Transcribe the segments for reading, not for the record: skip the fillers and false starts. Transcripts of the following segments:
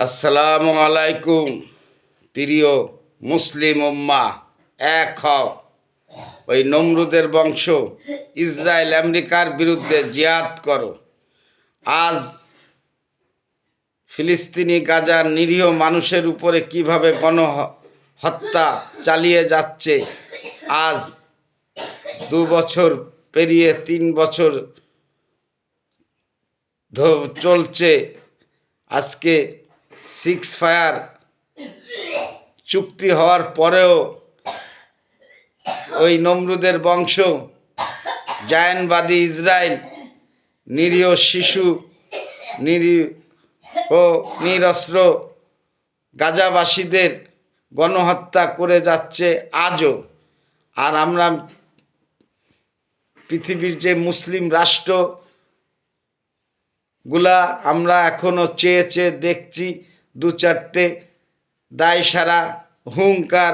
আসসালামু আলাইকুম। প্রিয় মুসলিম উম্মাহ, এক হও। ওই নমরুদের বংশ ইসরায়েল আমেরিকার বিরুদ্ধে জিহাদ করো। আজ ফিলিস্তিনি গাজার নিরীহ মানুষের উপরে কিভাবে গণহত্যা চালিয়ে যাচ্ছে, আজ 2 বছর পেরিয়ে 3 বছর চলছে। আজকে 6 ফায়ার চুক্তি হওয়ার পরেও ওই নমরুদের বংশ জায়নবাদী ইসরায়েল নিরীহ শিশু, নিরীহ ও নিরস্ত্র গাজাবাসীদের গণহত্যা করে যাচ্ছে আজও। আর আমরা পৃথিবীর যে মুসলিম রাষ্ট্রগুলা আমরা এখনো চেয়ে চেয়ে দেখছি, 2-4টে দায় সারা হুঙ্কার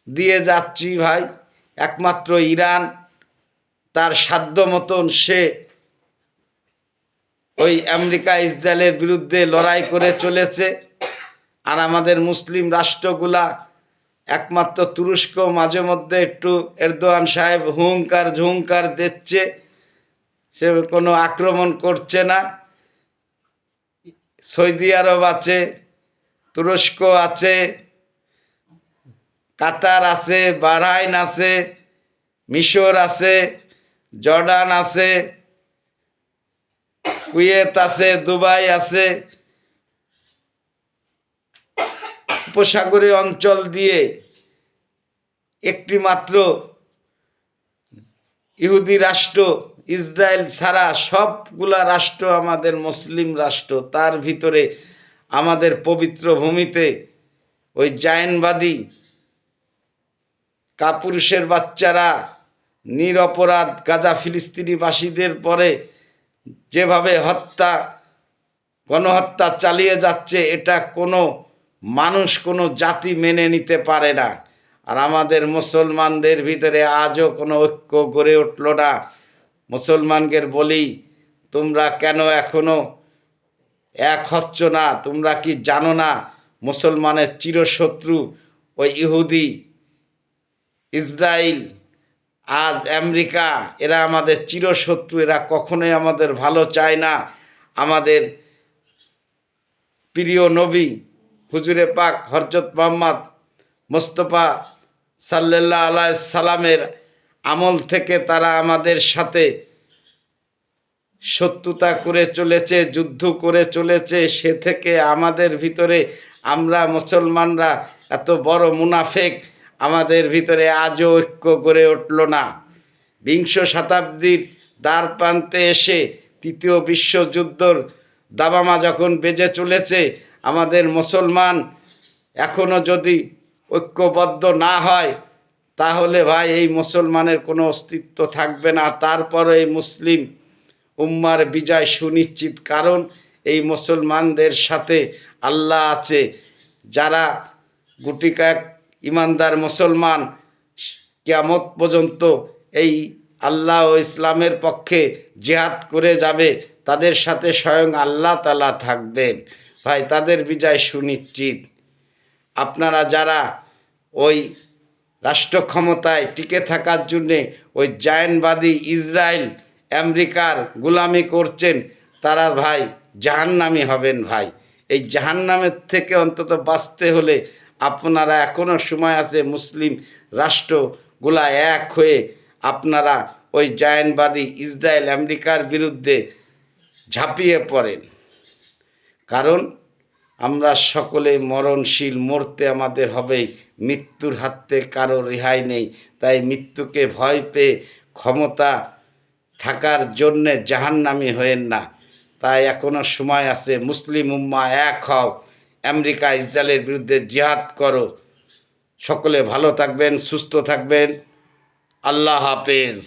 দিয়ে যাচ্ছি ভাই। একমাত্র ইরান তার সাধ্য মতন সে ওই আমেরিকা ইসরায়েলের বিরুদ্ধে লড়াই করে চলেছে। আর আমাদের মুসলিম রাষ্ট্রগুলা, একমাত্র তুরস্ক মাঝে মধ্যে একটু এরদোয়ান সাহেব হুঙ্কার দিচ্ছে, সে কোনো আক্রমণ করছে না। সৌদি আরব আছে, তুরস্ক আছে, কাতার আছে, বাহরাইন আছে, মিশর আছে, জর্ডান আছে, কুয়েত আছে, দুবাই আছে। উপসাগরীয় অঞ্চল দিয়ে একটি মাত্র ইহুদি রাষ্ট্র ইসরায়েল ছাড়া সবগুলা রাষ্ট্র আমাদের মুসলিম রাষ্ট্র। তার ভিতরে আমাদের পবিত্র ভূমিতে ওই জায়নবাদী কাপুরুষের বাচ্চারা নিরপরাধ গাজা ফিলিস্তিনিবাসীদের পরে যেভাবে গণহত্যা চালিয়ে যাচ্ছে, এটা কোনো মানুষ, কোনো জাতি মেনে নিতে পারে না। আর আমাদের মুসলমানদের ভিতরে আজও কোনো ঐক্য গড়ে উঠল না। মুসলমানদের বলি, তোমরা কেন এখনো এক হচ্ছ না? তোমরা কি জানো না মুসলমানের চিরশত্রু ওই ইহুদি, ইসরায়েল, আজ আমেরিকা, এরা আমাদের চিরশত্রু। এরা কখনোই আমাদের ভালো চায় না। আমাদের প্রিয় নবী হুজুরে পাক হযরত মুহাম্মদ মুস্তাফা সাল্লাল্লাহু আলাইহি সাল্লামের আমল থেকে তারা আমাদের সাথে শত্রুতা করে চলেছে, যুদ্ধ করে চলেছে। সে থেকে আমাদের ভিতরে, আমরা মুসলমানরা এত বড় মুনাফেক, আমাদের ভিতরে আজও ঐক্য গড়ে উঠল না। বিংশ শতাব্দীর দ্বার প্রান্তে এসে তৃতীয় বিশ্বযুদ্ধর দাবামা যখন বেজে চলেছে, আমাদের মুসলমান এখনও যদি ঐক্যবদ্ধ না হয়, তাহলে ভাই এই মুসলমানের কোনো অস্তিত্ব থাকবে না। তারপরে এই মুসলিম উম্মার বিজয় সুনিশ্চিত, কারণ এই মুসলমানদের সাথে আল্লাহ আছে। যারা গুটিকয়েক ইমানদার মুসলমান কিয়ামত পর্যন্ত এই আল্লাহ ও ইসলামের পক্ষে জিহাদ করে যাবে, তাদের সাথে স্বয়ং আল্লাহ তাআলা থাকবেন। ভাই, তাদের বিজয় সুনিশ্চিত। আপনারা যারা ওই রাষ্ট্র ক্ষমতায় টিকে থাকার জন্যে ওই জায়নবাদী ইসরায়েল আমেরিকার গোলামি করছেন, তারা ভাই জাহান্নামী হবেন। ভাই, এই জাহান্নামের থেকে অন্তত বাঁচতে হলে আপনারা এখনও সময় আছে, মুসলিম রাষ্ট্রগুলা এক হয়ে আপনারা ওই জায়নবাদী ইসরায়েল আমেরিকার বিরুদ্ধে ঝাঁপিয়ে পড়েন। কারণ আমরা সকলে মরণশীল, মরতে আমাদের হবেই। মৃত্যুর হাত থেকে কারো রেহাই নেই। তাই মৃত্যুকে ভয় পেয়ে ক্ষমতা থাকার জন্যে জাহান্নামী হয়েন না। তাই এখনও সময় আছে। মুসলিম উম্মাহ এক হও, আমেরিকা ইসরায়েলের বিরুদ্ধে জিহাদ করো। সকলে ভালো থাকবেন, সুস্থ থাকবেন। আল্লাহ হাফেজ।